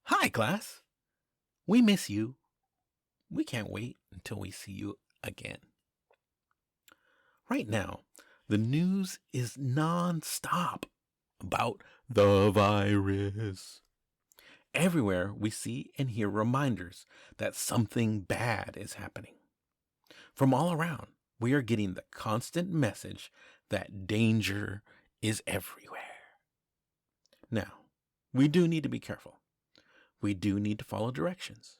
Hi, class. We miss you. We can't wait until we see you again. Right now, the news is non-stop about the virus. Everywhere we see and hear reminders that something bad is happening. From all around, we are getting the constant message that danger is everywhere. Now, we do need to be careful. We do need to follow directions.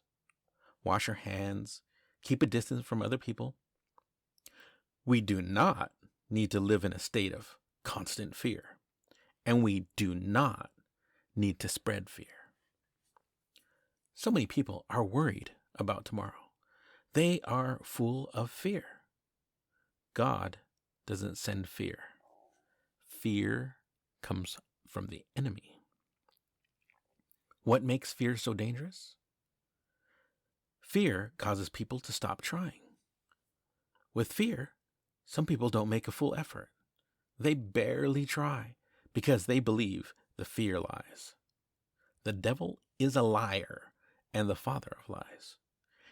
Wash our hands, keep a distance from other people. We do not need to live in a state of constant fear, and we do not need to spread fear. So many people are worried about tomorrow. They are full of fear. God doesn't send fear. Fear comes from the enemy. What makes fear so dangerous? Fear causes people to stop trying. With fear, some people don't make a full effort. They barely try because they believe the fear lies. The devil is a liar and the father of lies.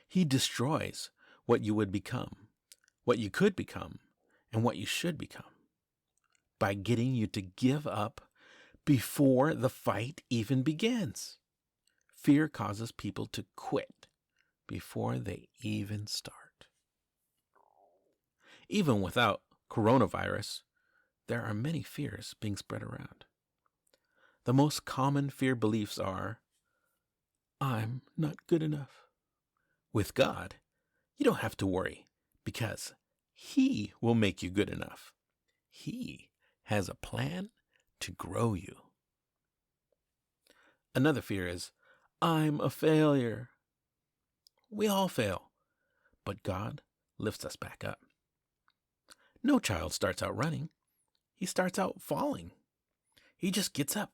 He destroys what you would become, what you could become, and what you should become by getting you to give up before the fight even begins. Fear causes people to quit before they even start. Even without coronavirus, there are many fears being spread around. The most common fear beliefs are, I'm not good enough. With God, you don't have to worry because He will make you good enough. He has a plan to grow you. Another fear is, I'm a failure. We all fail, but God lifts us back up. No child starts out running. He starts out falling. He just gets up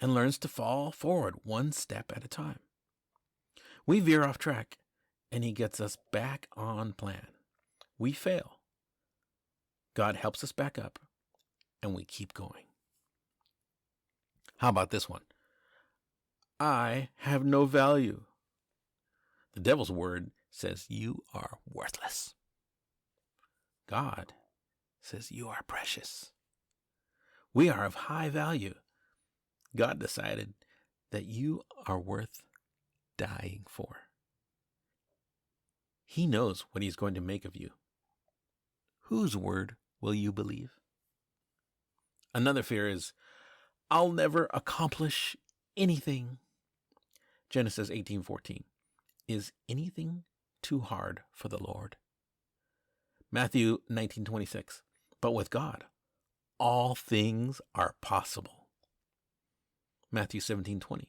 and learns to fall forward one step at a time. We veer off track, and He gets us back on plan. We fail. God helps us back up, and we keep going. How about this one? I have no value. The devil's word says you are worthless. God says you are precious. We are of high value. God decided that you are worth dying for. He knows what He's going to make of you. Whose word will you believe? Another fear is, I'll never accomplish anything. Genesis 18:14. Is anything too hard for the Lord? Matthew 19:26. But with God, all things are possible. Matthew 17:20.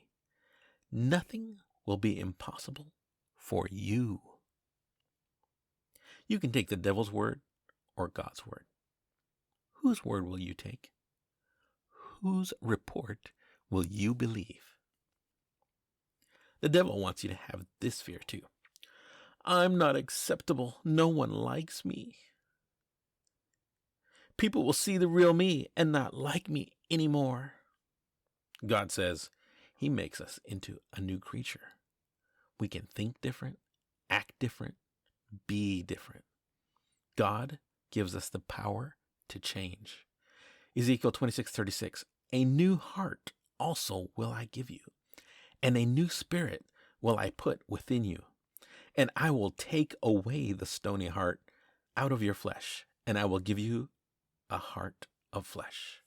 Nothing will be impossible for you. You can take the devil's word or God's word. Whose word will you take? Whose report will you believe? The devil wants you to have this fear too. I'm not acceptable. No one likes me. People will see the real me and not like me anymore. God says He makes us into a new creature. We can think different, act different, be different. God gives us the power to change. Ezekiel 26:36. A new heart also will I give you, and a new spirit will I put within you. And I will take away the stony heart out of your flesh, and I will give you a heart of flesh.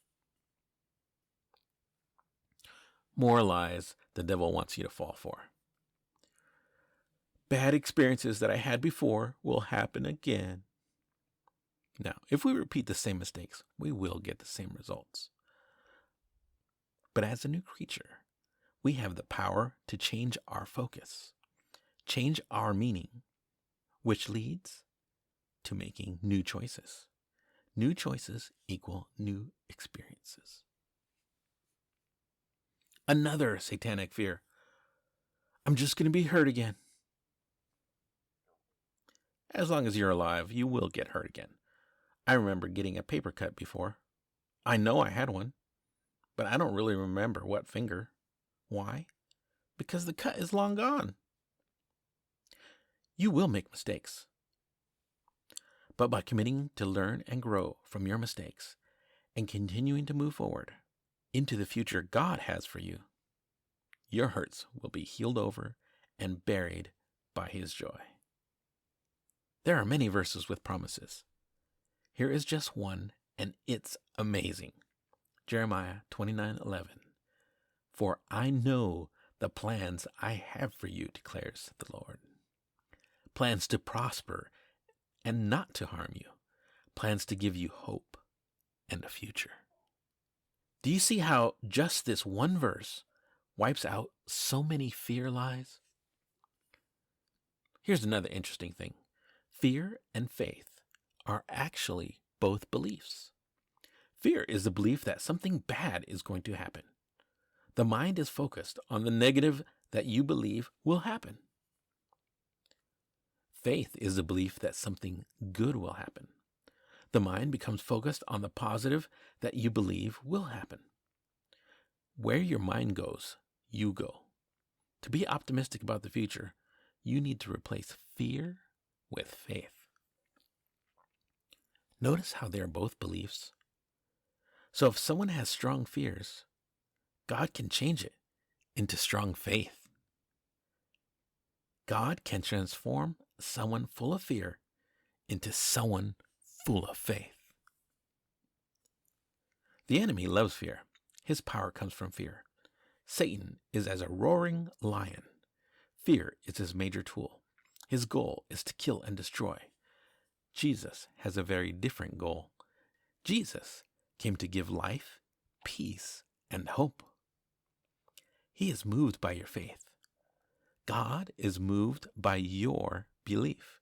More lies the devil wants you to fall for. Bad experiences that I had before will happen again. Now, if we repeat the same mistakes, we will get the same results. But as a new creature, we have the power to change our focus, change our meaning, which leads to making new choices. New choices equal new experiences. Another satanic fear. I'm just going to be hurt again. As long as you're alive, you will get hurt again. I remember getting a paper cut before. I know I had one, but I don't really remember what finger. Why? because the cut is long gone. You will make mistakes. But by committing to learn and grow from your mistakes and continuing to move forward into the future God has for you, your hurts will be healed over and buried by His joy. There are many verses with promises. Here is just one, and it's amazing. Jeremiah 29:11. For I know the plans I have for you, declares the Lord. Plans to prosper and not to harm you. Plans to give you hope and a future. Do you see how just this one verse wipes out so many fear lies? Here's another interesting thing. Fear and faith are actually both beliefs. Fear is the belief that something bad is going to happen. The mind is focused on the negative that you believe will happen. Faith is the belief that something good will happen. The mind becomes focused on the positive that you believe will happen. Where your mind goes, you go. To be optimistic about the future, you need to replace fear with faith. Notice how they're both beliefs. So if someone has strong fears, God can change it into strong faith. God can transform someone full of fear into someone full of faith. The enemy loves fear. His power comes from fear. Satan is as a roaring lion. Fear is his major tool. His goal is to kill and destroy. Jesus has a very different goal. Jesus came to give life, peace, and hope. He is moved by your faith. God is moved by your belief.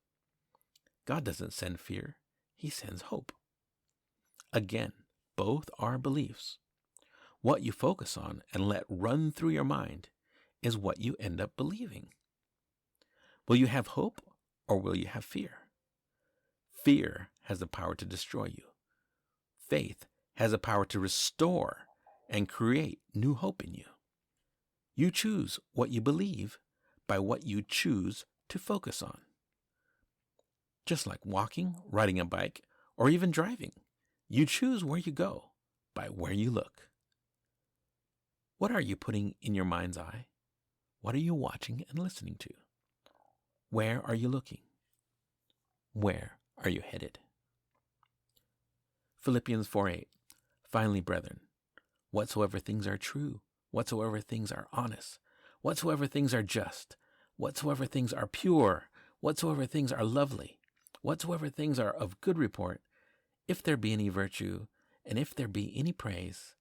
God doesn't send fear. He sends hope. Again, both are beliefs. What you focus on and let run through your mind is what you end up believing. Will you have hope or will you have fear? Fear has the power to destroy you. Faith has the power to restore and create new hope in you. You choose what you believe by what you choose to focus on. Just like walking, riding a bike, or even driving, you choose where you go by where you look. What are you putting in your mind's eye? What are you watching and listening to? Where are you looking? Where are you headed? Philippians 4:8. Finally, brethren, whatsoever things are true, whatsoever things are honest, whatsoever things are just, whatsoever things are pure, whatsoever things are lovely, whatsoever things are of good report, if there be any virtue, and if there be any praise,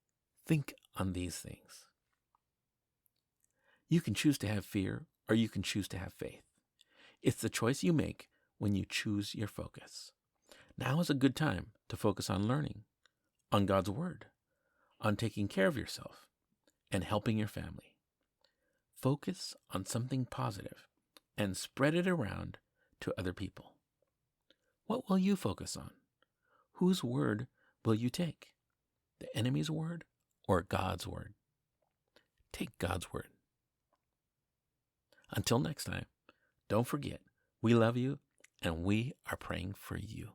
think on these things. You can choose to have fear, or you can choose to have faith. It's the choice you make when you choose your focus. Now is a good time to focus on learning, on God's Word, on taking care of yourself, and helping your family. Focus on something positive and spread it around to other people. What will you focus on? Whose word will you take? The enemy's word or God's word? Take God's word. Until next time, don't forget, we love you and we are praying for you.